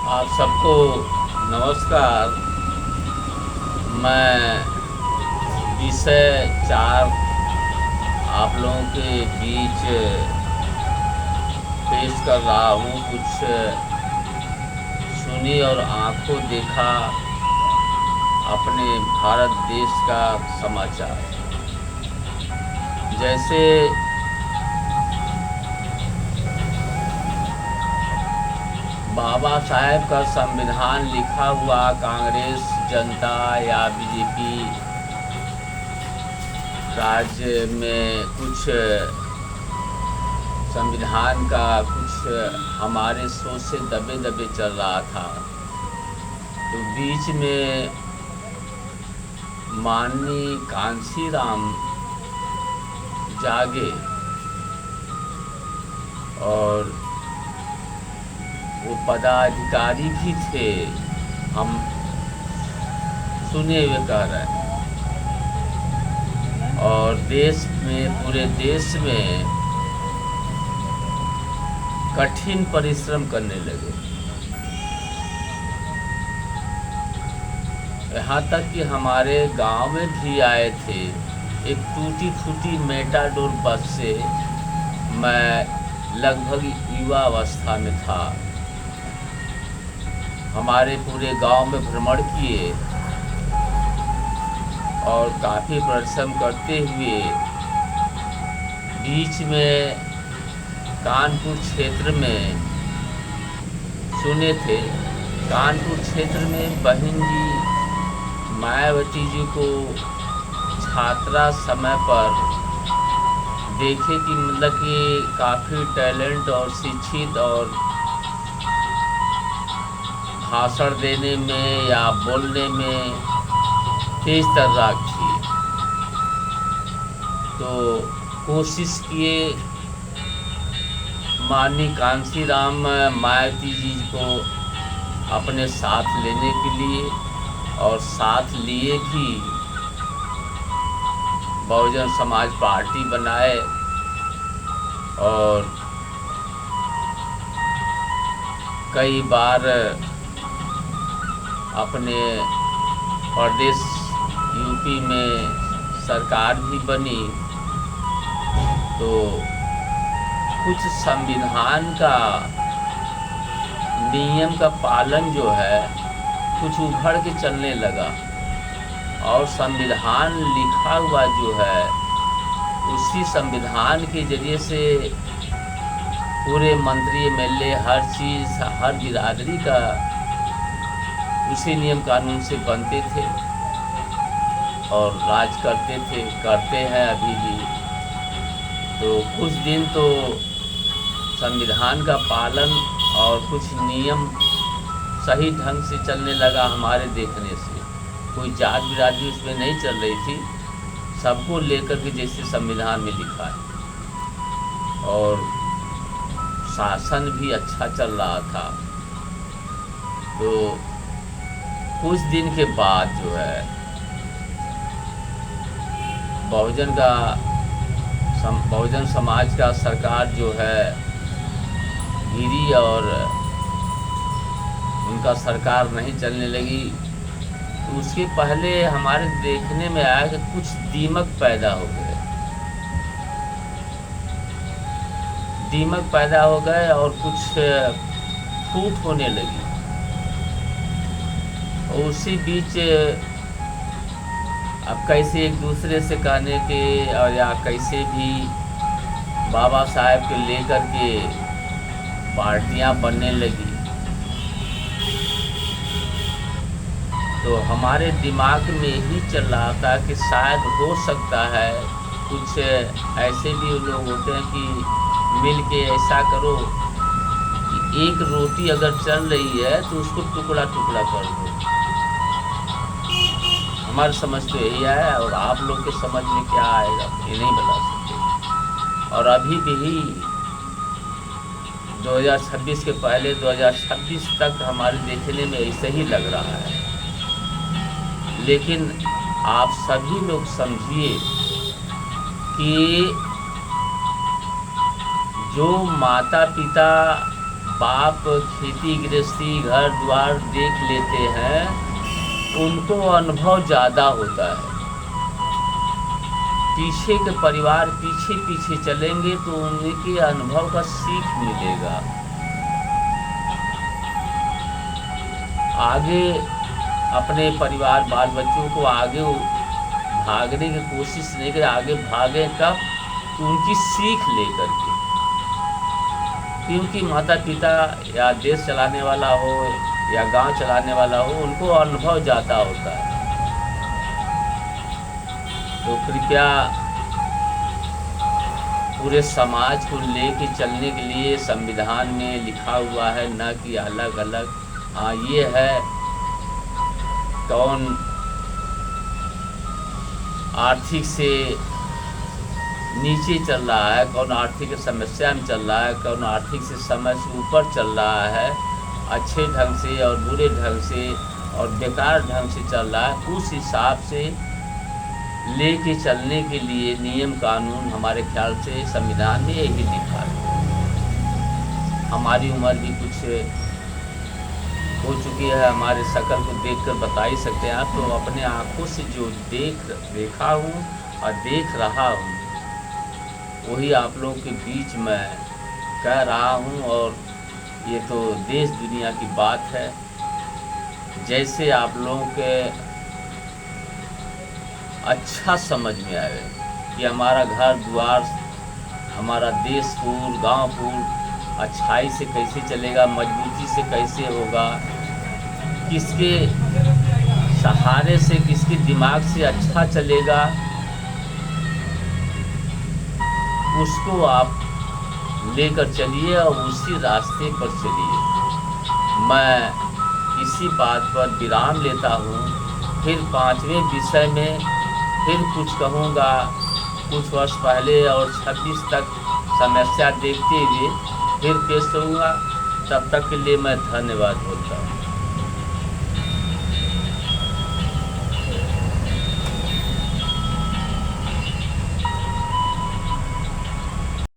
आप सबको नमस्कार। मैं विषय 4 आप लोगों के बीच पेश कर रहा हूँ। कुछ सुनी और आंखों देखा अपने भारत देश का समाचार। जैसे बाबा साहेब का संविधान लिखा हुआ कांग्रेस जनता या बीजेपी राज्य में कुछ संविधान का कुछ हमारे सोच से दबे दबे चल रहा था। तो बीच में माननीय कांशीराम जागे और वो पदाधिकारी भी थे, हम सुने हुए कह रहे हैं। और देश में, पूरे देश में कठिन परिश्रम करने लगे। यहाँ तक कि हमारे गांव में भी आए थे। एक टूटी फूटी मेटाडोर बस से मैं लगभग युवा अवस्था में था। हमारे पूरे गांव में भ्रमण किए और काफ़ी परिश्रम करते हुए बीच में कानपुर क्षेत्र में सुने थे। कानपुर क्षेत्र में बहन जी मायावती जी को छात्रा समय पर देखे कि मतलब कि काफ़ी टैलेंट और शिक्षित और भाषण देने में या बोलने में तेज तर्राक थी। तो कोशिश किए माननीय कांशीराम मायावती जी को अपने साथ लेने के लिए, और साथ लिए भी बहुजन समाज पार्टी बनाए और कई बार अपने प्रदेश यूपी में सरकार भी बनी। तो कुछ संविधान का नियम का पालन जो है कुछ उभड़ के चलने लगा, और संविधान लिखा हुआ जो है उसी संविधान के जरिए से पूरे मंत्री एमएलए हर चीज़, हर बिरादरी का उसी नियम कानून से बनते थे और राज करते थे, करते हैं अभी भी। तो कुछ दिन तो संविधान का पालन और कुछ नियम सही ढंग से चलने लगा हमारे देखने से। कोई जात बिरादरी उसमें नहीं चल रही थी, सबको लेकर के जैसे संविधान में लिखा है, और शासन भी अच्छा चल रहा था। तो कुछ दिन के बाद जो है बहुजन समाज का सरकार जो है गिरी और उनका सरकार नहीं चलने लगी। तो उसके पहले हमारे देखने में आया कि कुछ दीमक पैदा हो गए। दीमक पैदा हो गए और कुछ फूट होने लगी। उसी बीच अब कैसे एक दूसरे से कहने के और या कैसे भी बाबा साहेब के लेकर के पार्टियां बनने लगी। तो हमारे दिमाग में यही चल रहा था कि शायद हो सकता है कुछ ऐसे भी लोग होते हैं कि मिल के ऐसा करो कि एक रोटी अगर चल रही है तो उसको टुकड़ा टुकड़ा कर दो। हमारी समझ तो यही है, और आप लोग के समझ में क्या आएगा ये नहीं बता सकते। और अभी भी 2026 के पहले 2026 तक हमारे देखने में ऐसे ही लग रहा है। लेकिन आप सभी लोग समझिए कि जो माता पिता बाप खेती गृहस्थी घर द्वार देख लेते हैं, उनको अनुभव ज़्यादा होता है। पीछे के परिवार पीछे पीछे चलेंगे तो उनके अनुभव का सीख मिलेगा। आगे अपने परिवार बाल बच्चों को आगे भागने की कोशिश नहीं करें, आगे भागे कब? तो उनकी सीख लेकर के। क्योंकि माता पिता या देश चलाने वाला हो या गांव चलाने वाला हो, उनको अनुभव ज़्यादा होता है। तो कृपया पूरे समाज को लेके चलने के लिए संविधान में लिखा हुआ है, न कि अलग अलग। हाँ, ये है कौन आर्थिक से नीचे चल रहा है, कौन आर्थिक समस्या में चल रहा है, कौन आर्थिक से समय से ऊपर चल रहा है, अच्छे ढंग से और बुरे ढंग से और बेकार ढंग से चल रहा है। उस हिसाब से लेके चलने के लिए नियम कानून हमारे ख्याल से संविधान में यही लिखा है। हमारी उम्र भी कुछ हो चुकी है, हमारे शकल को देखकर बता ही सकते हैं। तो अपने आँखों से जो देखा हूँ और देख रहा हूँ, वही आप लोगों के बीच में कह रहा हूँ। और ये तो देश दुनिया की बात है। जैसे आप लोगों के अच्छा समझ में आए कि हमारा घर द्वार, हमारा देश पूर गाँव पूर अच्छाई से कैसे चलेगा, मजबूती से कैसे होगा, किसके सहारे से, किसके दिमाग से अच्छा चलेगा, उसको आप लेकर चलिए और उसी रास्ते पर चलिए। मैं इसी बात पर विराम लेता हूँ। फिर 5वें विषय में फिर कुछ कहूँगा। कुछ वर्ष पहले और 26 तक समस्या देखते हुए फिर पेश करूँगा। तब तक के लिए मैं धन्यवाद बोलता हूँ।